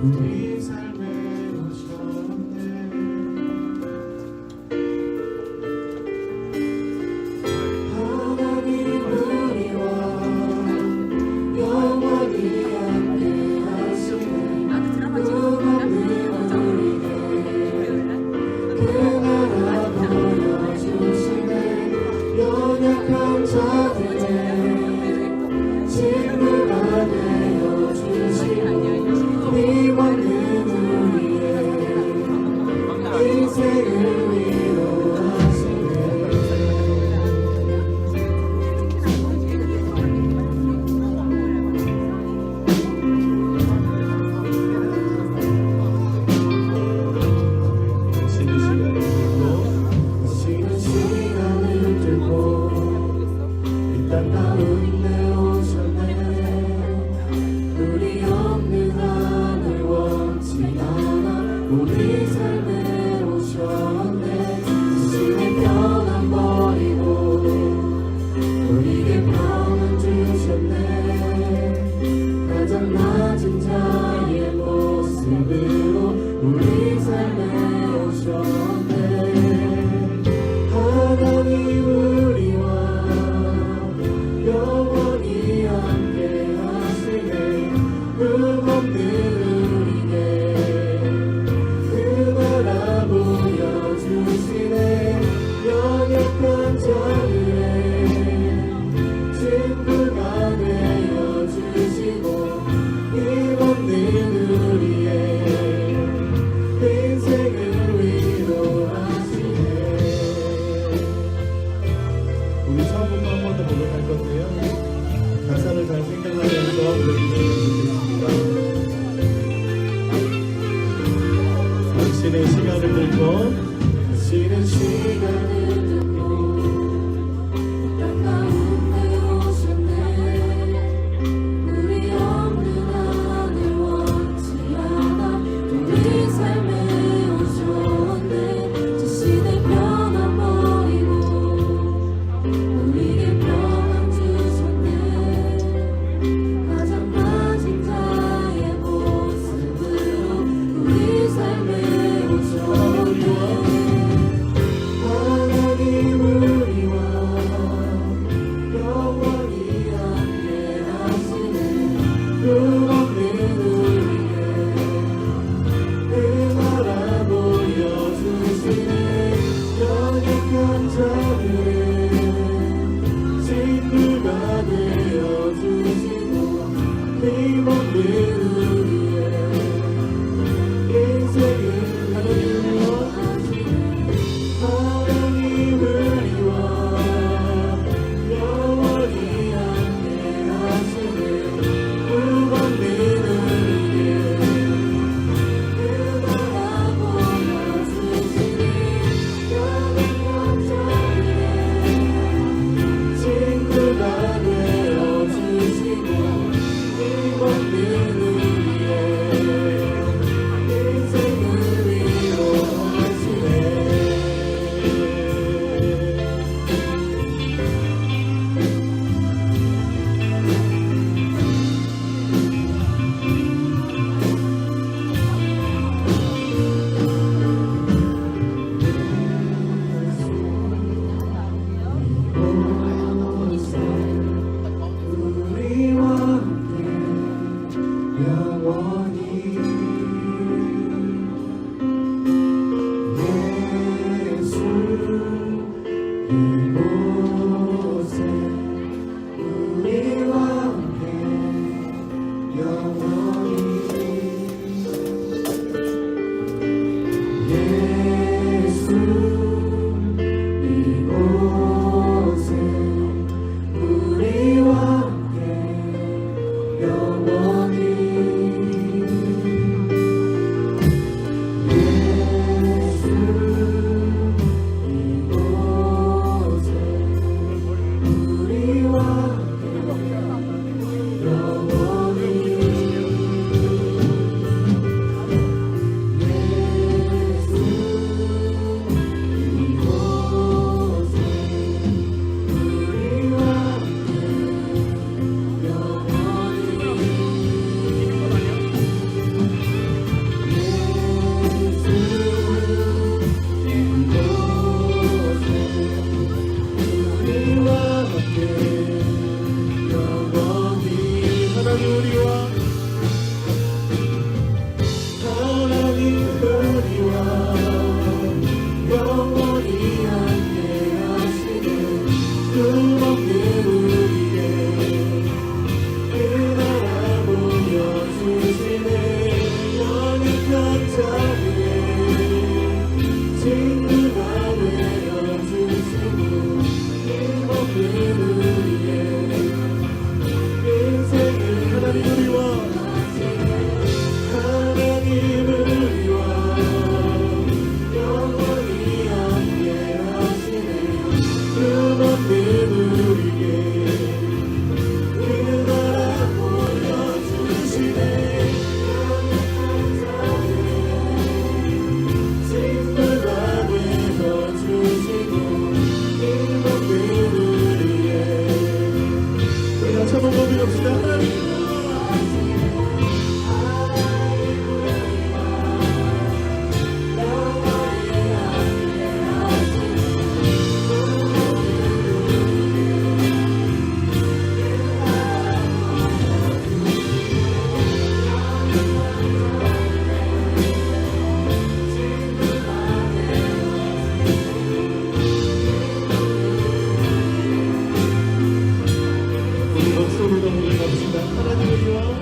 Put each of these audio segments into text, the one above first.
우리 삶에 오셨네. 하나님 우리와 영원히 함께 하시네. 끝없는 우리에게 그 나라 보여주시네. 연약한 자들의 친구가 되어주시고 힘없는 우리의 인생을 위로하시네. 쉬는 시간을 들고 일단 가운데 오셨네. 우리 없는 하늘 원치 않아 우리 삶에 오셨네. 자신의 편안 버리고 우리에게 평안 주셨네. 가장 낮은 자의 모습으로 우리 삶에 오셨네. 하나님 우리와 영원히 함께 하시네. 흠없는 우리에게 그 나라 보여주시네. 연약한 자들의 친구가 되어주시고 힘없는 우리의 인생을 위로하시네. 우리 처음부터 한 번 더 고백할 건데요. 가사를 잘 생각하면서 불러주시면 좋겠습니다. 당신의 시간을 들고 당신의 시간을 들고 땅 가운데 오셨네. 우리 없는 하늘 원치 않아 우리 삶에 오셨네. 자신의 편안 버리고 우리에게 평안 주셨네. 가장 낮은 자의 모습으로 우리 삶에 오셨네. 하나님 우리와 영원히 함께 하시네. 흠없는 우리의 그 나라 보여주시네. 연약한 자들의 친구가 되어주시고 힘없는 우리의 인생을 위로하시네. 하나님 우리와 영원히 함께 하시네. 흠없는 우리의 그 나라 보여주시네. 연약한 자들의 친구가 되어주시고 힘없는 우리의 인생을 위로하시네. 우리와 함께 영원히 예수 이곳에 우리와 함께 영원히 예수 이곳에 우리와 함께 영원히 예수 이곳에 합시다. 하나님 우리 목소리로 고백합시다. 하나님을 위하여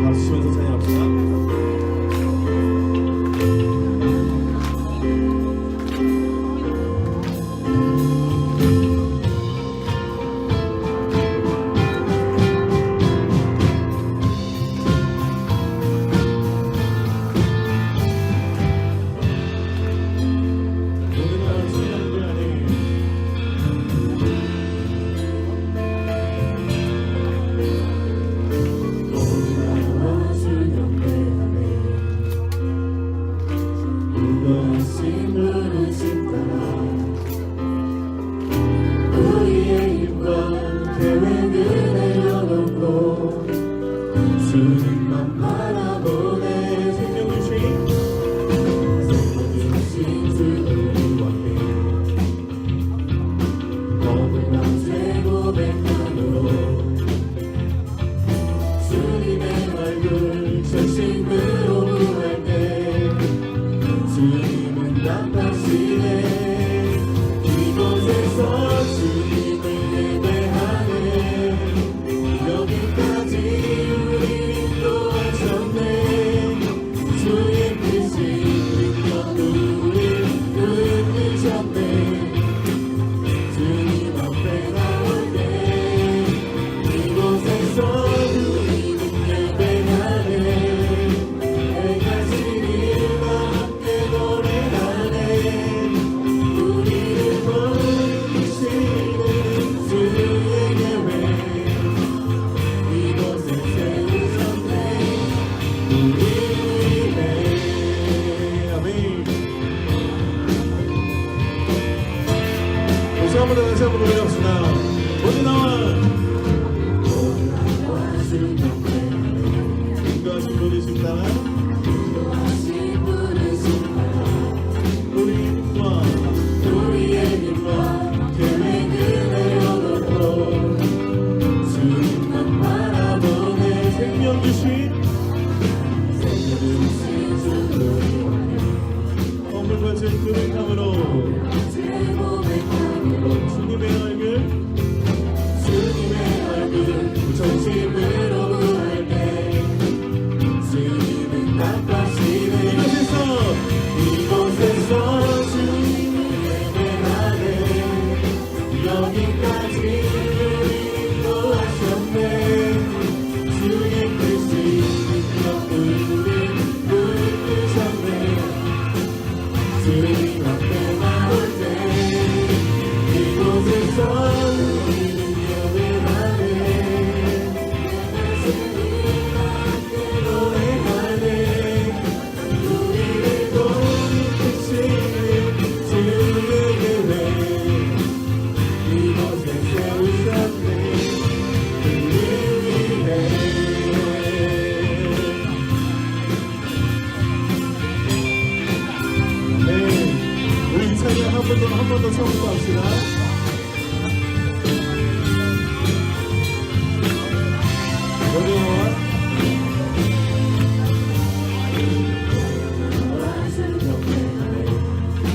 박수 치면서 찬양합시다. 주님만 바라보네. 생명 주신 주 우리 앞에 거듭난 새 고백만으로 주님의 얼굴 전심으로 구할 때 주님은 답하시네. 이곳에서 주님을 예배하네. 여기까지 주의 뜻이 이끌어 우릴 부르셨네. 주님 앞에 나올 때 이곳에서 우리는 예배하네. 내가 주님과 함께 노래하네. 우리를 보이시는 주의 계획 이곳에 세우셨네. 우리 한번 다시 한번 노래합시다. 모두 나와 인도하신 분이신 따라 우리의 힘과 계획을 내려놓고 주님만 바라보네. 생명 주신 허물과 제 고백함으로 주님의 얼굴 전심으로 구할 때 주님은 답하시네. 이곳에서 주님을 예배하네. 여기까지 우리 인도하셨네. 주의 뜻이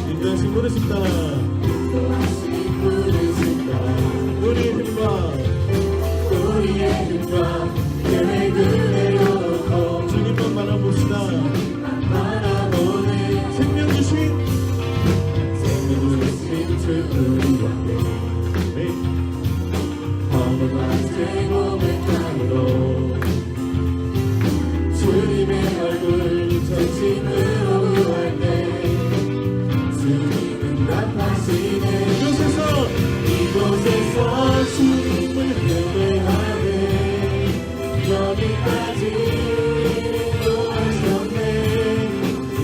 인자신 부르신다. 우리의 힘과 계획을 내려놓고 주님만 바라봅시다. 생명 주신 주님과 허물만 제 고백함으로 주님의 얼굴 전심으로 구할 때 주님은 답하시네. 이곳에서 주님을 예배하네. 여기까지 인도하셨네.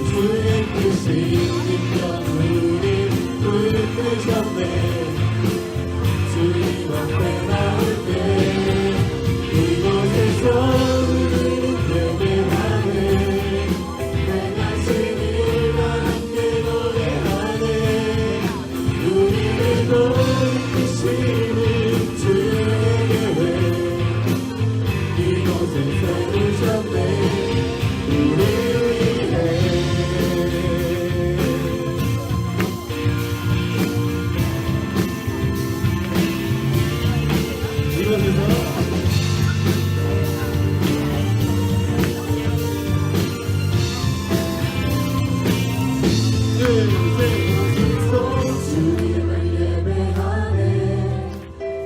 주의 뜻이 인정으로 부르셨네. 주님 앞에 나올 때 이곳에서 우리는 예배하네. 행하신 일과 함께 노래하네. 우리를 돌이키시는 주의 계획 이곳에 세우셨네. 우리를 위해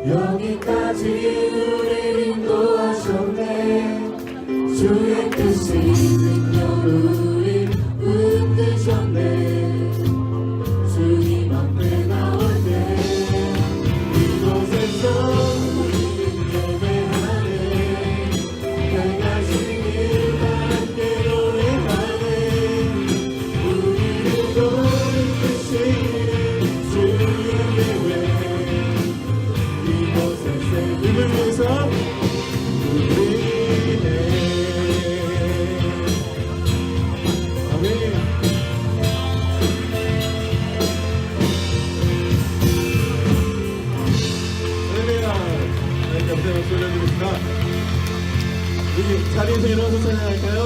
여기까지 우리를 인도하셨네. 주의 뜻이 능력 우리 붙드셨네. 주님 앞에 나올 때 이곳에서 우리는 예배하네. 행하신 일과 함께 노래하네. 우리를 돌이키시는 주의 계획 님을 위해서 우리네. 아멘. 할렐루야. 하나님 감사의 박수 올려드립니다. 우리 자리에서 일어나서 찬양할까요?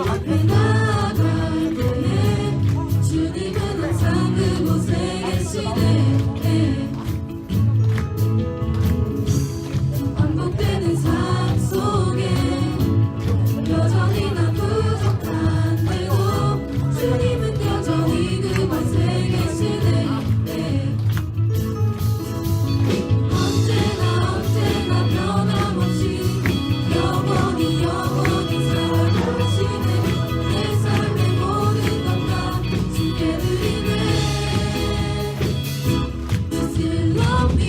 앞에 나아갈 때에 주님은 항상 그곳에 계시네. 반복되는 삶 속에 여전히 나 부족한데도 주님은 여전히 그곳에 계시네. 언제나 변함없이 영원히 살아가시네. 내 삶의 모든 것 다 주께 드리네. You still love me.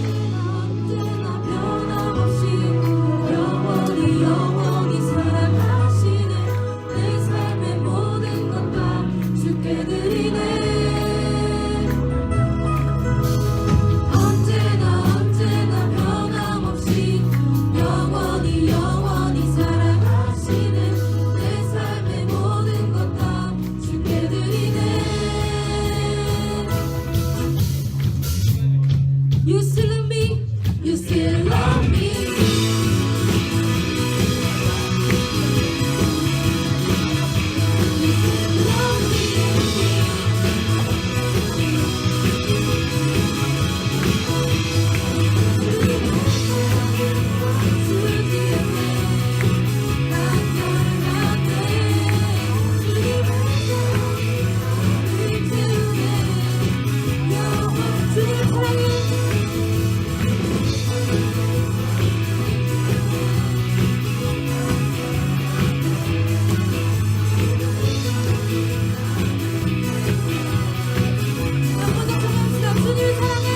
언제나 변함없이 영원히 살아가시네. 내 삶의 모든 것 다 주께 드리네. 언제나 변함없이 영원히 살아가시네. 내 삶의 모든 것 다 주께 드리네. You still love me, you still love me. You still love 주님 사랑해.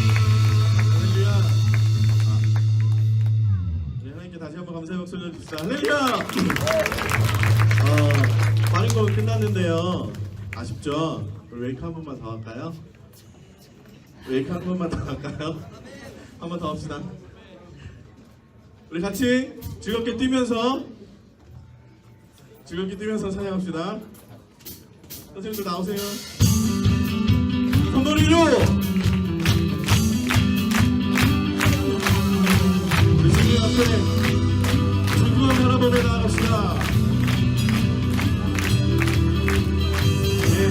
할렐루야. 네, 하나님께 다시 한번 감사의 박수 올려주시다. 할렐루야. 많은 거 끝났는데요. 아쉽죠? 우리 웨이크 한 번만 더 할까요? 웨이크 한 번만 더 할까요? 한 번 더 합시다. 우리 같이 즐겁게 뛰면서 찬양합시다. 선생님들 나오세요. 손놀이로 우리 주님 앞에 중구한 바라보며 나아갑시다. 네.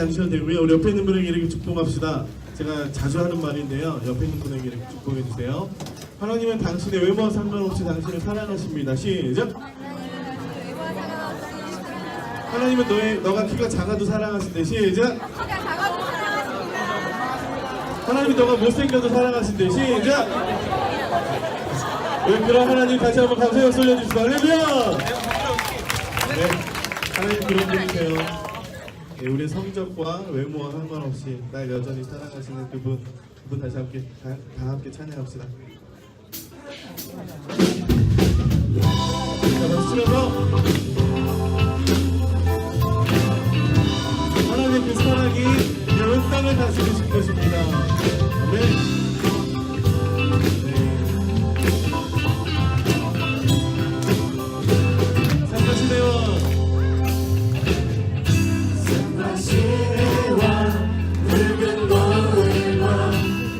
앉으셔도 되고요. 우리 옆에 있는 분에게 이렇게 축복합시다. 제가 자주 하는 말인데요. 옆에 있는 분에게 이렇게 축복해 주세요. 하나님은 당신의 외모와 상관없이 당신을 사랑하십니다. 시작. 하나님은 너가 키가 작아도 사랑하신대. 시작. 하나님이 너가 못생겨도 사랑하신대. 시작. 왜 그런 하나님 다시 한번 감사의 박수 올려주시죠. 할렐루야. 네, 하나님 그런 분이세요. 네, 우리 성적과 외모와 상관없이 날 여전히 사랑하시는 그분 다시 함께 다 함께 찬양합시다. 자, 박수 치면서 하나님의 그 사랑이 온 땅을 다스리실 것입니다. 아멘. 붉은 거울과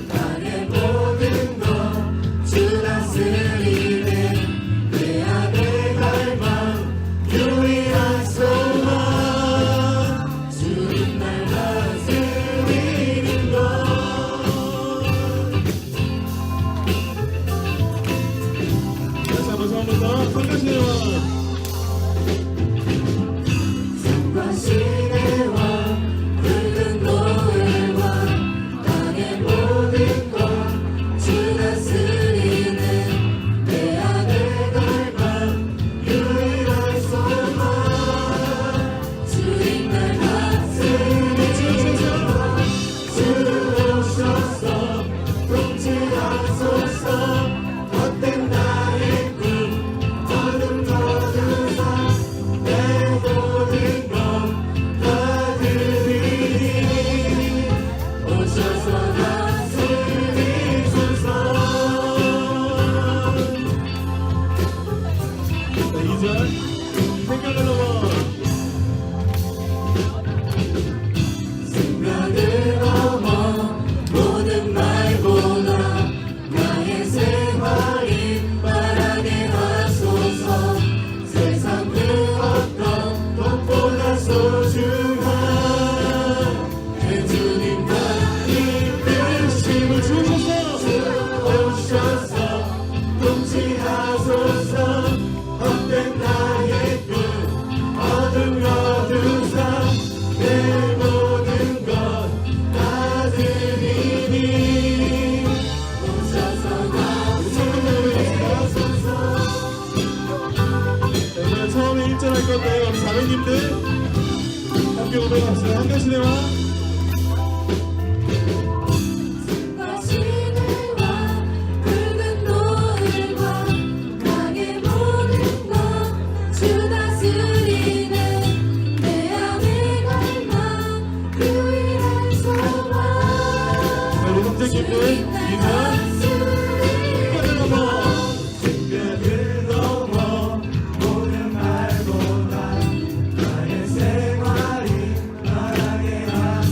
땅의 모든 것 주 다스리네. 내 안에 갈망 유일한 소망 주님 날 다스리는 것. 다시 한번 처음부터 성가시네요. 산과 시내와 붉은 거울과 땅의 모든 것 주 다스리는 내 안에 갈망 유일한 소망 주님 날 다스리는 것. 주 오셔서 통치하소서. 헛된 나의 꿈 어둠 거두사 내 모든 것 다 드리니 오셔서 다스리소서. 자, 2절 생각을 넘어 생각을 넘어 모든 말보다 나의 생활이 바라게 하소서. 세상 그 어떤 것보다 소중한 내 주님과 이끄심을 주셔서 통치하소서. 헛된 나의 꿈 어둠 거두사 내 모든 것 다 드리니 오셔서 다스리소서. 자, 이번엔 처음에 1절 할 건데 우리 자매님들 함께 고백합시다. 한가시네와 산과 시내와 붉은 노을과 땅의 모든 것 주 다스리는 내 안에 갈망 유일한 소망 자, 우리 선생님들 주님 날 2절 다스리는 것. 생각을 넘어 모든 말보다 나의 생활이 바라게 하소서.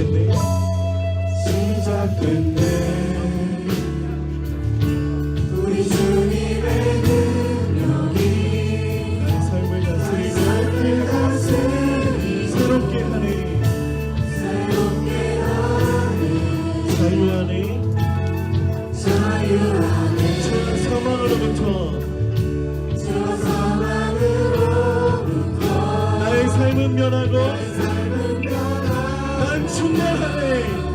끝내 시작 끝내 우리 주님의 능력이 나의 삶을 다스리고 새롭게 하네 자유하네 사망으로부터 나의 삶은 변하고 난 충만하네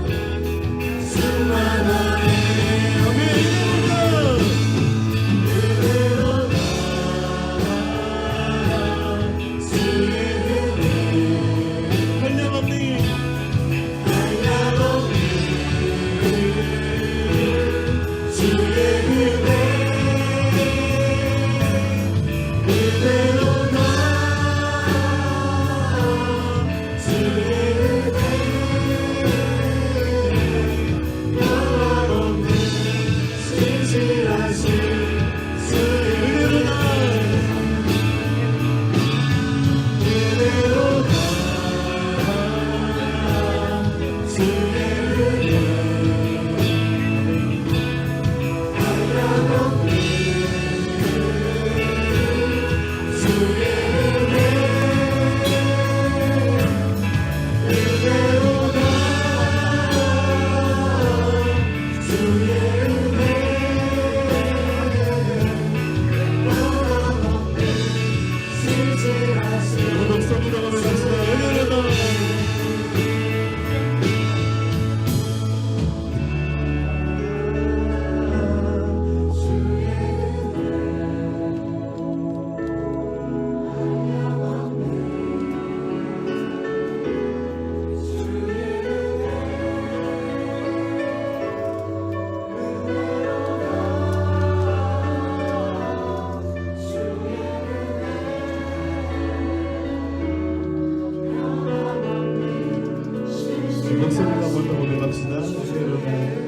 목소리가 먼저 고백합시다. 주님의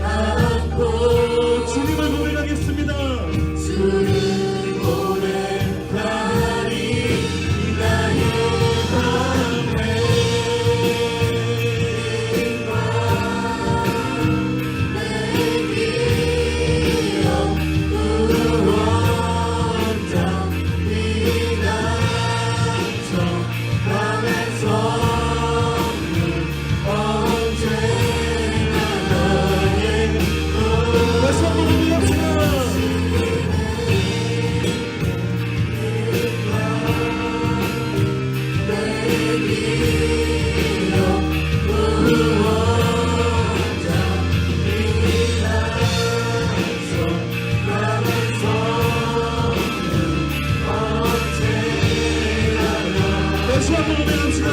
않고 주님을 고백하겠습니다. 주를 고백하리 나의 밤에와 내 기억 구원자 비나쳐 밤의 성문 언제나 나의 다시 한번 고백합시다. 다시 한번 고백합시다.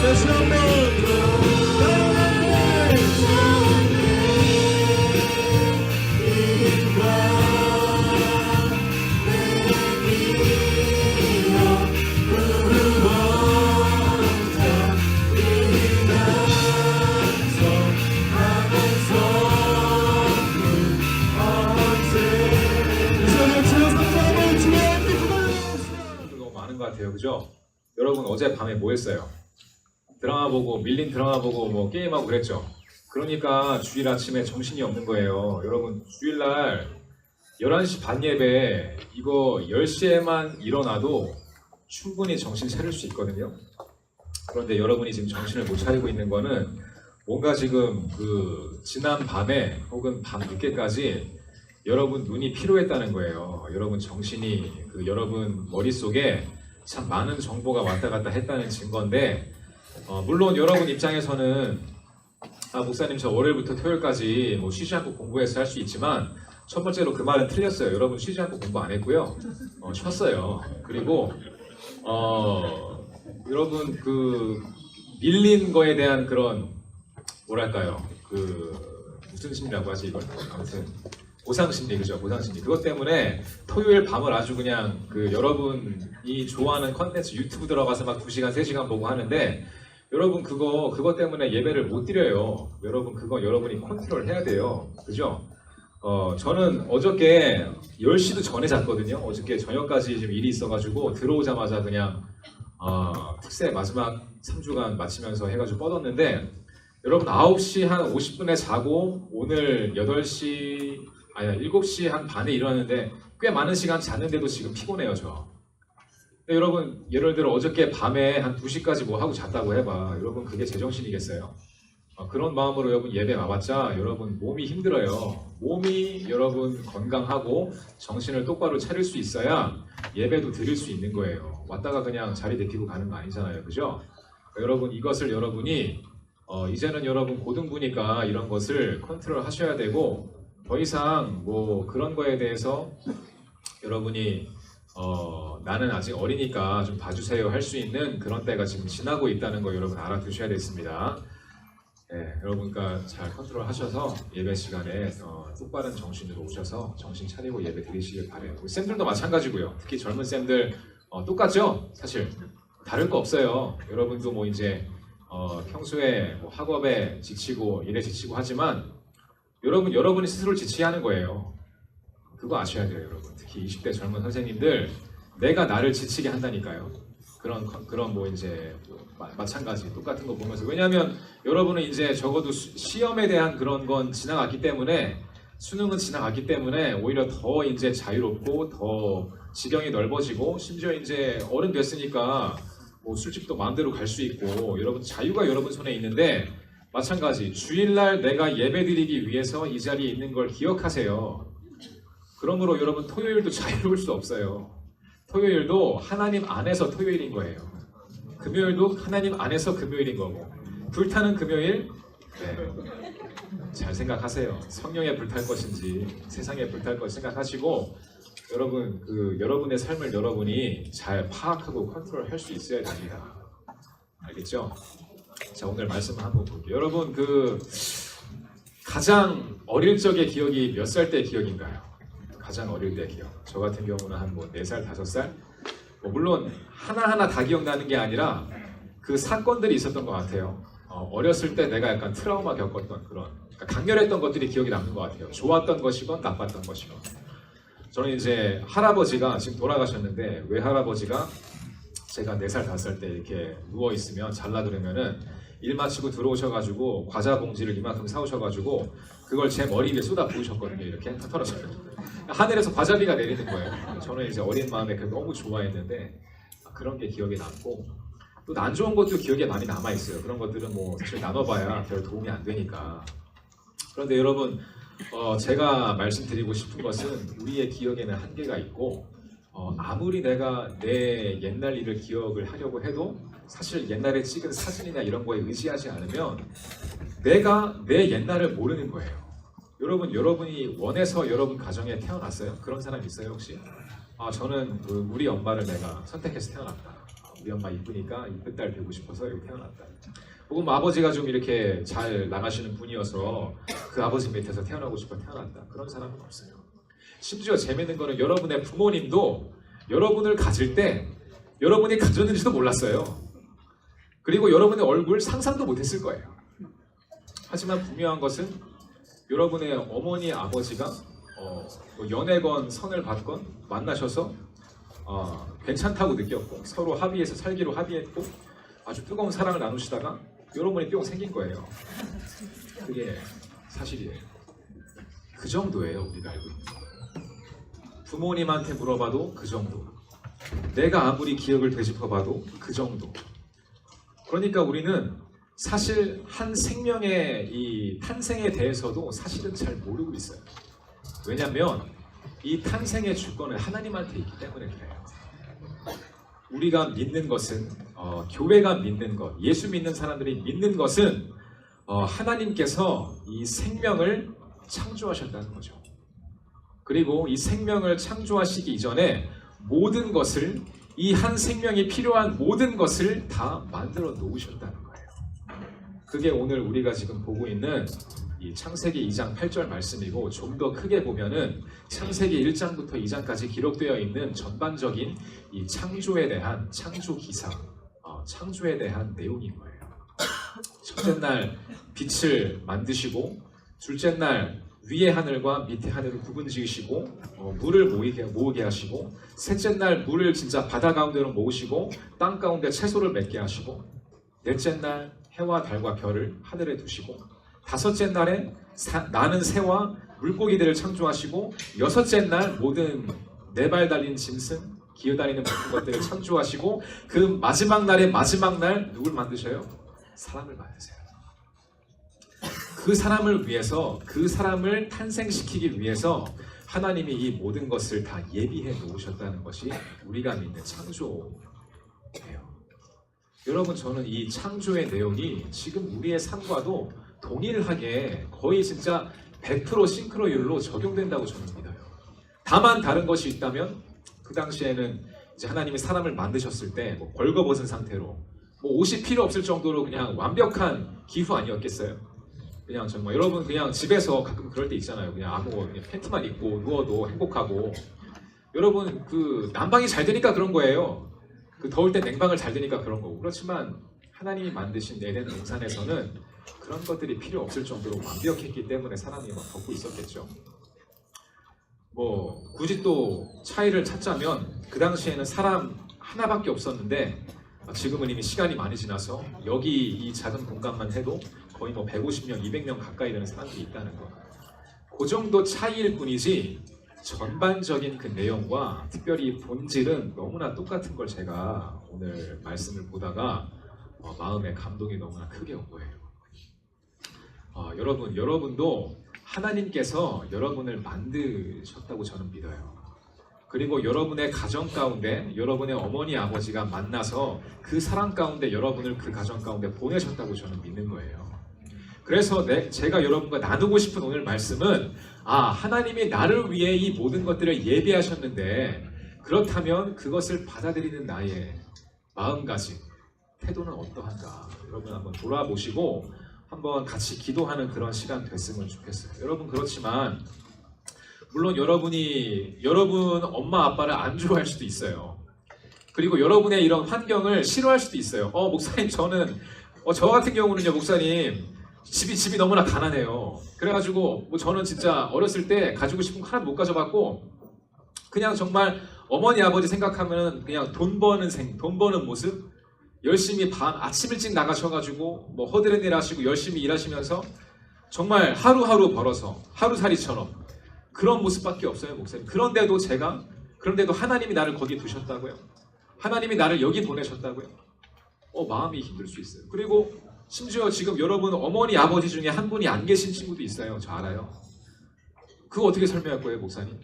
다시 한번 너무 많은 것 같아요, 그죠? 여러분 어제 밤에 뭐 했어요? 드라마 보고 밀린 드라마 보고 뭐 게임하고 그랬죠? 그러니까 주일 아침에 정신이 없는 거예요. 여러분 주일날 11시 반 예배 이거 10시에만 일어나도 충분히 정신 차릴 수 있거든요. 그런데 여러분이 지금 정신을 못 차리고 있는 거는 뭔가 지금 그 지난 밤에 혹은 밤 늦게까지 여러분 눈이 피로했다는 거예요. 여러분 정신이 그 여러분 머릿속에 참 많은 정보가 왔다 갔다 했다는 증거인데 물론 여러분 입장에서는 목사님 저 월요일부터 토요일까지 뭐 쉬지 않고 공부해서 할 수 있지만 첫 번째로 그 말은 틀렸어요. 여러분 쉬지 않고 공부 안 했고요. 쉬었어요. 그리고 여러분 그 밀린 거에 대한 그런 뭐랄까요 그 무슨 심리라고 하지 이걸 아무튼 보상심리 그죠? 보상심리 그것 때문에 토요일 밤을 아주 그냥 그 여러분이 좋아하는 컨텐츠 유튜브 들어가서 막 2시간 3시간 보고 하는데 여러분 그거 때문에 예배를 못 드려요. 여러분 그거 여러분이 컨트롤 해야 돼요. 그죠? 저는 어저께 10시도 전에 잤거든요. 어저께 저녁까지 좀 일이 있어가지고 들어오자마자 그냥 특세 마지막 3주간 마치면서 해가지고 뻗었는데 여러분 9시 한 50분에 자고 오늘 8시 아니 7시 한 반에 일어났는데 꽤 많은 시간 잤는데도 지금 피곤해요 저. 근데 여러분 예를 들어 어저께 밤에 한 2시까지 뭐 하고 잤다고 해봐. 여러분 그게 제정신이겠어요? 그런 마음으로 여러분 예배 와봤자 여러분 몸이 힘들어요. 몸이 여러분 건강하고 정신을 똑바로 차릴 수 있어야 예배도 드릴 수 있는 거예요. 왔다가 그냥 자리 데피고 가는 거 아니잖아요. 그죠? 여러분 이것을 여러분이 이제는 여러분 고등부니까 이런 것을 컨트롤 하셔야 되고 더 이상 뭐 그런 거에 대해서 여러분이 나는 아직 어리니까 좀 봐주세요 할 수 있는 그런 때가 지금 지나고 있다는 거 여러분 알아두셔야 되겠습니다. 네, 여러분 그러니까 잘 컨트롤 하셔서 예배 시간에 똑바른 정신으로 오셔서 정신 차리고 예배 드리시길 바래요. 우리 쌤들도 마찬가지고요. 특히 젊은 쌤들 똑같죠? 사실 다를 거 없어요. 여러분도 뭐 이제 평소에 뭐 학업에 지치고 일에 지치고 하지만 여러분이 스스로를 지치게 하는 거예요. 그거 아셔야 돼요, 여러분. 특히 20대 젊은 선생님들 내가 나를 지치게 한다니까요. 그런 뭐 이제 마찬가지 똑같은 거 보면서 왜냐하면 여러분은 이제 적어도 시험에 대한 그런 건 지나갔기 때문에 수능은 지나갔기 때문에 오히려 더 이제 자유롭고 더 지경이 넓어지고 심지어 이제 어른 됐으니까 뭐 술집도 마음대로 갈 수 있고 여러분 자유가 여러분 손에 있는데 마찬가지 주일날 내가 예배드리기 위해서 이 자리에 있는 걸 기억하세요. 그러므로 여러분 토요일도 자유로울 수 없어요. 토요일도 하나님 안에서 토요일인 거예요. 금요일도 하나님 안에서 금요일인 거고 불타는 금요일 잘 생각하세요. 성령에 불탈 것인지 세상에 불탈 것인지 생각하시고 여러분 그 여러분의 삶을 여러분이 잘 파악하고 컨트롤할 수 있어야 됩니다. 알겠죠? 자, 오늘 말씀 한번 볼게요. 여러분 그 가장 어릴 적의 기억이 몇 살 때 기억인가요? 가장 어릴 때 기억. 저 같은 경우는 한 뭐 4살, 5살. 물론 하나하나 다 기억나는 게 아니라 그 사건들이 있었던 것 같아요. 어렸을 때 내가 약간 트라우마 겪었던 그런, 그러니까 강렬했던 것들이 기억이 남는 것 같아요. 좋았던 것이건 나빴던 것이건. 저는 이제 할아버지가 지금 돌아가셨는데, 외할아버지가 제가 4살, 5살 때 이렇게 누워있으면 잘라 그러면은 일 마치고 들어오셔가지고 과자 봉지를 이만큼 사오셔가지고 그걸 제 머리 위에 쏟아 부으셨거든요. 이렇게 털어서 하늘에서 과자비가 내리는 거예요. 저는 이제 어린 마음에 그걸 너무 좋아했는데 그런 게 기억에 남고, 또 안 좋은 것도 기억에 많이 남아있어요. 그런 것들은 뭐 사실 나눠봐야 별 도움이 안 되니까. 그런데 여러분 제가 말씀드리고 싶은 것은 우리의 기억에는 한계가 있고, 아무리 내가 내 옛날 일을 기억을 하려고 해도 사실 옛날에 찍은 사진이나 이런 거에 의지하지 않으면 내가 내 옛날을 모르는 거예요. 여러분이 원해서 여러분 가정에 태어났어요? 그런 사람 있어요 혹시? 저는 우리 엄마를 내가 선택해서 태어났다. 우리 엄마 이쁘니까 이쁜 딸 되고 싶어서 여기 태어났다. 혹은 아버지가 좀 이렇게 잘 나가시는 분이어서 그 아버지 밑에서 태어나고 싶어 태어났다. 그런 사람은 없어요. 심지어 재밌는 거는 여러분의 부모님도 여러분을 가질 때 여러분이 가졌는지도 몰랐어요. 그리고 여러분의 얼굴 상상도 못했을 거예요. 하지만 분명한 것은 여러분의 어머니, 아버지가 뭐 연애건 선을 받건 만나셔서 괜찮다고 느꼈고 서로 합의해서 살기로 합의했고 아주 뜨거운 사랑을 나누시다가 여러분이 뿅 생긴 거예요. 그게 사실이에요. 그 정도예요, 우리가 알고 있는 거. 부모님한테 물어봐도 그 정도. 내가 아무리 기억을 되짚어봐도 그 정도. 그러니까 우리는 사실 한 생명의 이 탄생에 대해서도 사실은 잘 모르고 있어요. 왜냐하면 이 탄생의 주권은 하나님한테 있기 때문에 그래요. 우리가 믿는 것은 교회가 믿는 것, 예수 믿는 사람들이 믿는 것은 하나님께서 이 생명을 창조하셨다는 거죠. 그리고 이 생명을 창조하시기 이전에 모든 것을, 이 한 생명이 필요한 모든 것을 다 만들어 놓으셨다는 거예요. 그게 오늘 우리가 지금 보고 있는 이 창세기 2장 8절 말씀이고, 좀 더 크게 보면은 창세기 1장부터 2장까지 기록되어 있는 전반적인 이 창조에 대한 창조 기사, 창조에 대한 내용인 거예요. 첫째 날 빛을 만드시고, 둘째 날 위의 하늘과 밑의 하늘을 구분 지으시고 물을 모으게 하시고, 셋째 날 물을 진짜 바다 가운데로 모으시고 땅 가운데 채소를 맺게 하시고, 넷째 날 해와 달과 별을 하늘에 두시고, 다섯째 날에 나는 새와 물고기들을 창조하시고, 여섯째 날 모든 네 발 달린 짐승, 기어다니는 모든 것들을 창조하시고, 그 마지막 날의 마지막 날 누굴 만드셔요? 사람을 만드세요. 그 사람을 위해서, 그 사람을 탄생시키기 위해서 하나님이 이 모든 것을 다 예비해 놓으셨다는 것이 우리가 믿는 창조예요. 여러분, 저는 이 창조의 내용이 지금 우리의 삶과도 동일하게 거의 진짜 100% 싱크로율로 적용된다고 저는 믿어요. 다만 다른 것이 있다면, 그 당시에는 이제 하나님이 사람을 만드셨을 때 뭐 벌거벗은 상태로 뭐 옷이 필요 없을 정도로 그냥 완벽한 기후 아니었겠어요? 그냥 정말 여러분 그냥 집에서 가끔 그럴 때 있잖아요. 그냥 그냥 팬티만 입고 누워도 행복하고. 여러분 그 난방이 잘 되니까 그런 거예요. 그 더울 때 냉방을 잘 되니까 그런 거고. 그렇지만 하나님이 만드신 에덴 동산에서는 그런 것들이 필요 없을 정도로 완벽했기 때문에 사람이 막 덮고 있었겠죠. 뭐 굳이 또 차이를 찾자면 그 당시에는 사람 하나밖에 없었는데 지금은 이미 시간이 많이 지나서 여기 이 작은 공간만 해도 거의 뭐 150명, 200명 가까이 되는 사람들이 있다는 거. 그 정도 차이일 뿐이지 전반적인 그 내용과 특별히 본질은 너무나 똑같은 걸 제가 오늘 말씀을 보다가 마음에 감동이 너무나 크게 온 거예요. 여러분도 하나님께서 여러분을 만드셨다고 저는 믿어요. 그리고 여러분의 가정 가운데 여러분의 어머니 아버지가 만나서 그 사랑 가운데 여러분을 그 가정 가운데 보내셨다고 저는 믿는 거예요. 그래서 제가 여러분과 나누고 싶은 오늘 말씀은 하나님이 나를 위해 이 모든 것들을 예비하셨는데 그렇다면 그것을 받아들이는 나의 마음가짐, 태도는 어떠한가? 여러분 한번 돌아보시고 한번 같이 기도하는 그런 시간 됐으면 좋겠어요. 여러분 그렇지만 물론 여러분 엄마 아빠를 안 좋아할 수도 있어요. 그리고 여러분의 이런 환경을 싫어할 수도 있어요. 목사님 저는 저 같은 경우는요 목사님 집이 너무나 가난해요. 그래가지고 저는 진짜 어렸을 때 가지고 싶은 거 하나도 못 가져봤고 그냥 정말 어머니 아버지 생각하면 그냥 돈 버는 모습 열심히 아침 일찍 나가셔가지고 뭐 허드렛 일 하시고 열심히 일하시면서 정말 하루하루 벌어서 하루살이처럼 그런 모습밖에 없어요 목사님. 그런데도 하나님이 나를 거기 두셨다고요? 하나님이 나를 여기 보내셨다고요? 마음이 힘들 수 있어요. 그리고 심지어 지금 여러분 어머니 아버지 중에 한 분이 안 계신 친구도 있어요. 저 알아요. 그거 어떻게 설명할 거예요 목사님?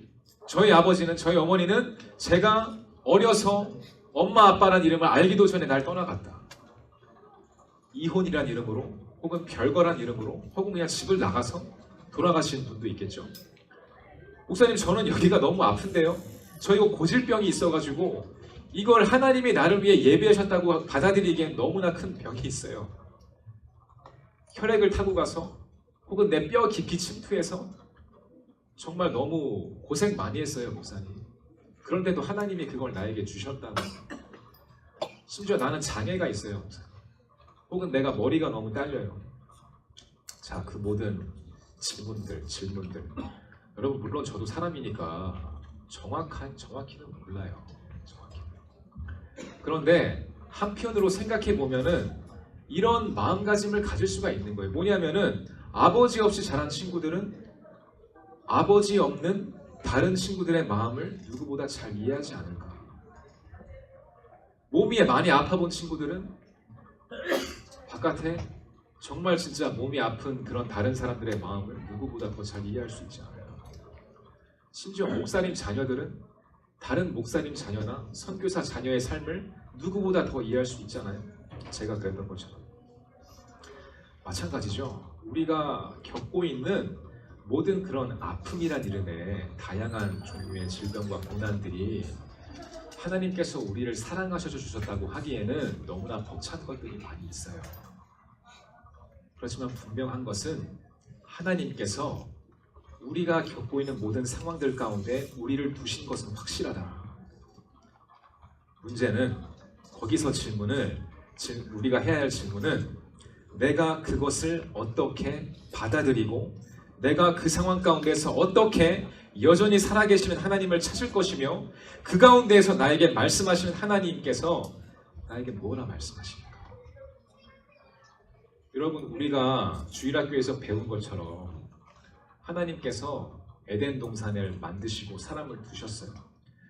저희 어머니는 제가 어려서 엄마 아빠란 이름을 알기도 전에 날 떠나갔다. 이혼이란 이름으로 혹은 별거란 이름으로 혹은 그냥 집을 나가서 돌아가신 분도 있겠죠. 목사님 저는 여기가 너무 아픈데요. 저 이거 고질병이 있어가지고 이걸 하나님이 나를 위해 예비하셨다고 받아들이기엔 너무나 큰 병이 있어요. 혈액을 타고 가서 혹은 내 뼈 깊이 침투해서 정말 너무 고생 많이 했어요 목사님. 그런데도 하나님이 그걸 나에게 주셨다고. 심지어 나는 장애가 있어요 목사님. 혹은 내가 머리가 너무 딸려요. 자, 그 모든 질문들 여러분 물론 저도 사람이니까 정확히는 몰라요. 그런데 한편으로 생각해 보면은 이런 마음가짐을 가질 수가 있는 거예요. 뭐냐면은 아버지 없이 자란 친구들은 아버지 없는 다른 친구들의 마음을 누구보다 잘 이해하지 않을까. 몸이 많이 아파본 친구들은 바깥에 정말 진짜 몸이 아픈 그런 다른 사람들의 마음을 누구보다 더 잘 이해할 수 있지 않아요. 심지어 목사님 자녀들은 다른 목사님 자녀나 선교사 자녀의 삶을 누구보다 더 이해할 수 있잖아요. 제가 그랬던 것처럼. 마찬가지죠. 우리가 겪고 있는 모든 그런 아픔이란 이름의 다양한 종류의 질병과 고난들이 하나님께서 우리를 사랑하셔 주셨다고 하기에는 너무나 벅찬 것들이 많이 있어요. 그렇지만 분명한 것은 하나님께서 우리가 겪고 있는 모든 상황들 가운데 우리를 두신 것은 확실하다. 문제는 거기서 우리가 해야 할 질문은 내가 그것을 어떻게 받아들이고 내가 그 상황 가운데서 어떻게 여전히 살아계시는 하나님을 찾을 것이며 그 가운데에서 나에게 말씀하시는 하나님께서 나에게 뭐라 말씀하십니까? 여러분 우리가 주일학교에서 배운 것처럼 하나님께서 에덴 동산을 만드시고 사람을 두셨어요.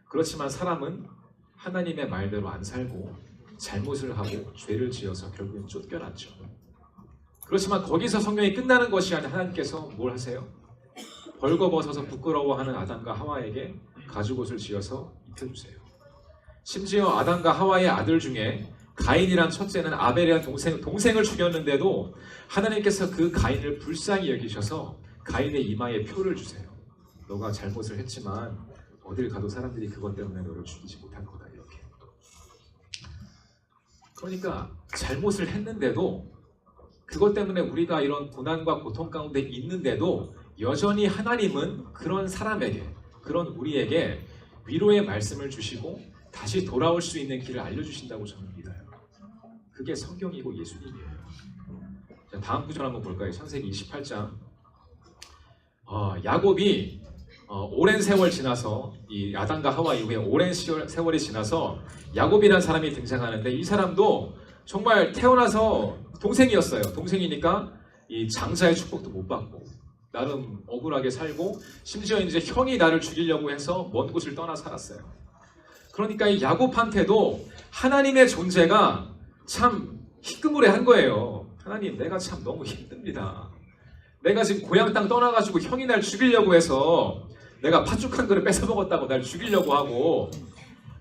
그렇지만 사람은 하나님의 말대로 안 살고 잘못을 하고 죄를 지어서 결국엔 쫓겨났죠. 그렇지만 거기서 성경이 끝나는 것이 아니라 하나님께서 뭘 하세요? 벌거벗어서 부끄러워하는 아담과 하와에게 가죽옷을 지어서 입혀주세요. 심지어 아담과 하와의 아들 중에 가인이란 첫째는 아벨이란 동생을 죽였는데도 하나님께서 그 가인을 불쌍히 여기셔서 가인의 이마에 표를 주세요. 너가 잘못을 했지만 어딜 가도 사람들이 그것 때문에 너를 죽이지 못할 거다 이렇게. 그러니까 잘못을 했는데도 그것 때문에 우리가 이런 고난과 고통 가운데 있는데도 여전히 하나님은 그런 사람에게, 그런 우리에게 위로의 말씀을 주시고 다시 돌아올 수 있는 길을 알려주신다고 저는 믿어요. 그게 성경이고 예수님이에요. 자, 다음 구절 한번 볼까요? 창세기 28장. 야곱이 오랜 세월 지나서 이 아담과 하와 이후에 오랜 세월이 지나서 야곱이라는 사람이 등장하는데 이 사람도 정말 태어나서 동생이었어요. 동생이니까 이 장자의 축복도 못 받고 나름 억울하게 살고 심지어 이제 형이 나를 죽이려고 해서 먼 곳을 떠나 살았어요. 그러니까 이 야곱한테도 하나님의 존재가 참 희끄무레한 거예요. 하나님, 내가 참 너무 힘듭니다. 내가 지금 고향 땅 떠나가지고 형이 날 죽이려고 해서 내가 팥죽 한 그릇 뺏어 먹었다고 날 죽이려고 하고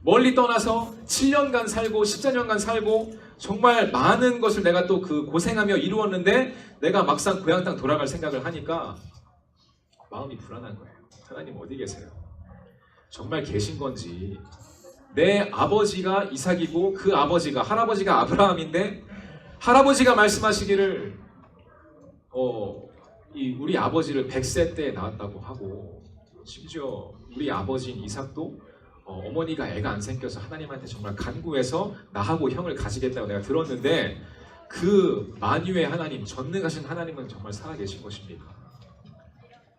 멀리 떠나서 7년간 살고 14년간 살고 정말 많은 것을 내가 또 그 고생하며 이루었는데 내가 막상 고향 땅 돌아갈 생각을 하니까 마음이 불안한 거예요. 하나님 어디 계세요? 정말 계신 건지. 내 아버지가 이삭이고 그 아버지가 할아버지가 아브라함인데 할아버지가 말씀하시기를 우리 아버지를 100세 때 낳았다고 하고 심지어 우리 아버지인 이삭도 어머니가 애가 안 생겨서 하나님한테 정말 간구해서 나하고 형을 가지겠다고 내가 들었는데 그 만유의 하나님, 전능하신 하나님은 정말 살아계신 것입니까?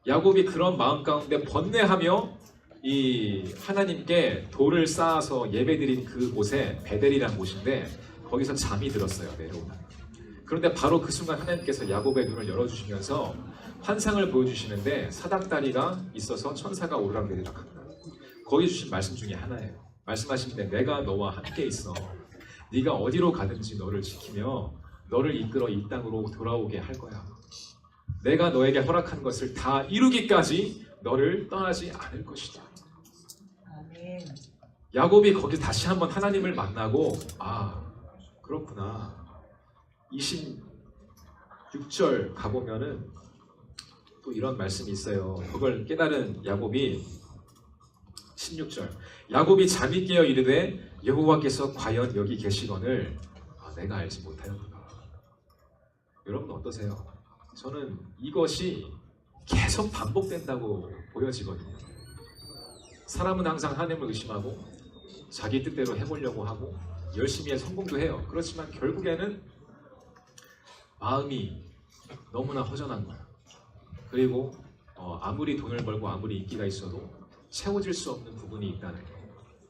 야곱이 그런 마음 가운데 번뇌하며 이 하나님께 돌을 쌓아서 예배드린 그 곳에 베델이라는 곳인데 거기서 잠이 들었어요. 내려오다. 그런데 바로 그 순간 하나님께서 야곱의 눈을 열어주시면서 환상을 보여주시는데 사닥다리가 있어서 천사가 오르락내리락 합니다. 거기 주신 말씀 중에 하나예요. 말씀하시는데 내가 너와 함께 있어. 네가 어디로 가든지 너를 지키며 너를 이끌어 이 땅으로 돌아오게 할 거야. 내가 너에게 허락한 것을 다 이루기까지 너를 떠나지 않을 것이다. 아멘. 야곱이 거기 다시 한번 하나님을 만나고 그렇구나. 26절 가보면은 또 이런 말씀이 있어요. 그걸 깨달은 야곱이 16절 야곱이 잠이 깨어 이르되 여호와께서 과연 여기 계시거늘 내가 알지 못하였구나. 여러분 어떠세요? 저는 이것이 계속 반복된다고 보여지거든요. 사람은 항상 하나님을 의심하고 자기 뜻대로 해보려고 하고 열심히 성공도 해요. 그렇지만 결국에는 마음이 너무나 허전한 거예요. 그리고 아무리 돈을 벌고 아무리 인기가 있어도 채워질 수 없는 부분이 있다는 거예요.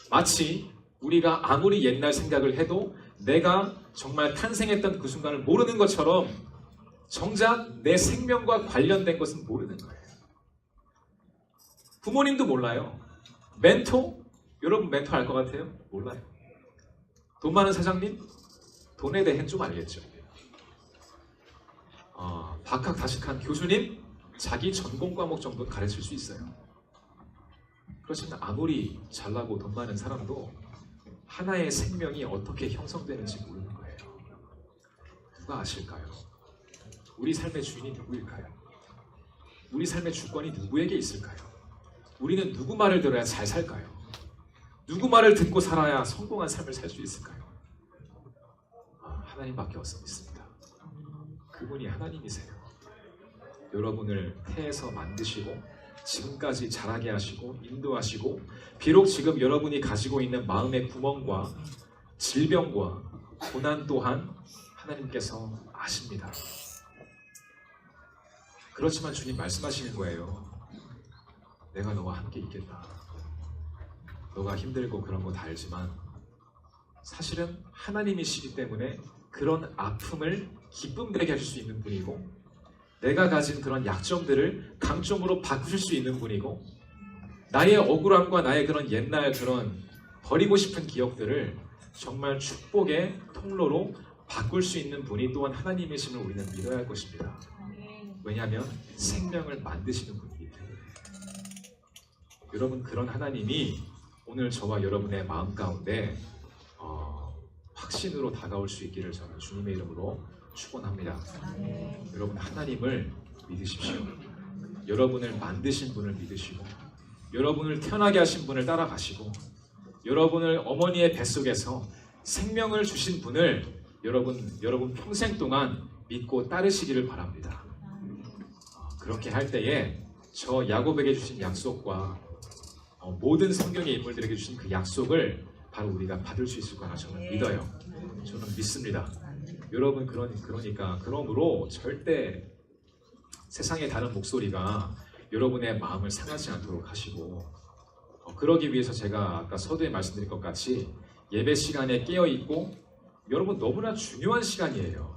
마치 우리가 아무리 옛날 생각을 해도 내가 정말 탄생했던 그 순간을 모르는 것처럼 정작 내 생명과 관련된 것은 모르는 거예요. 부모님도 몰라요. 멘토? 여러분 멘토 알 것 같아요? 몰라요. 돈 많은 사장님? 돈에 대해는 좀 알겠죠. 박학다식한 교수님? 자기 전공 과목 정도 가르칠 수 있어요. 그렇지만 아무리 잘나고 돈 많은 사람도 하나의 생명이 어떻게 형성되는지 모르는 거예요. 누가 아실까요? 우리 삶의 주인이 누구일까요? 우리 삶의 주권이 누구에게 있을까요? 우리는 누구 말을 들어야 잘 살까요? 누구 말을 듣고 살아야 성공한 삶을 살 수 있을까요? 하나님밖에 없습니다. 그분이 하나님이세요. 여러분을 태에서 만드시고 지금까지 자라게 하시고 인도하시고 비록 지금 여러분이 가지고 있는 마음의 구멍과 질병과 고난 또한 하나님께서 아십니다. 그렇지만 주님 말씀하시는 거예요. 내가 너와 함께 있겠다. 너가 힘들고 그런 거 다 알지만 사실은 하나님이시기 때문에 그런 아픔을 기쁨 되게 하실 수 있는 분이고 내가 가진 그런 약점들을 강점으로 바꾸실 수 있는 분이고 나의 억울함과 나의 그런 옛날 그런 버리고 싶은 기억들을 정말 축복의 통로로 바꿀 수 있는 분이 또한 하나님이심을 우리는 믿어야 할 것입니다. 왜냐하면 생명을 만드시는 분이기 때문에. 여러분 그런 하나님이 오늘 저와 여러분의 마음 가운데 확신으로 다가올 수 있기를 저는 주님의 이름으로 축원합니다. 여러분 하나님을 믿으십시오. 여러분을 만드신 분을 믿으시고 여러분을 태어나게 하신 분을 따라가시고 여러분을 어머니의 뱃속에서 생명을 주신 분을 여러분 평생 동안 믿고 따르시기를 바랍니다. 그렇게 할 때에 저 야곱에게 주신 약속과 모든 성경의 인물들에게 주신 그 약속을 바로 우리가 받을 수 있을 거라 저는 믿어요. 저는 믿습니다. 여러분 그러므로 절대 세상의 다른 목소리가 여러분의 마음을 상하지 않도록 하시고 그러기 위해서 제가 아까 서두에 말씀드린 것 같이 예배 시간에 깨어있고 여러분 너무나 중요한 시간이에요.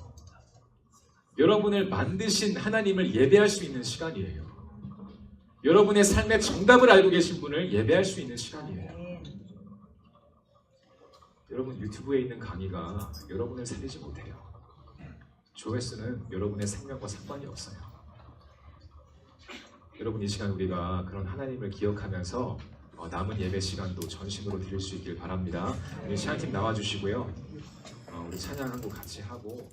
여러분을 만드신 하나님을 예배할 수 있는 시간이에요. 여러분의 삶의 정답을 알고 계신 분을 예배할 수 있는 시간이에요. 여러분 유튜브에 있는 강의가 여러분을 살리지 못해요. 조회수는 여러분의 생명과 상관이 없어요. 여러분 이 시간 우리가 그런 하나님을 기억하면서 남은 예배 시간도 전심으로 드릴 수 있길 바랍니다. 우리 찬양팀 나와주시고요. 우리 찬양 한 곡 같이 하고.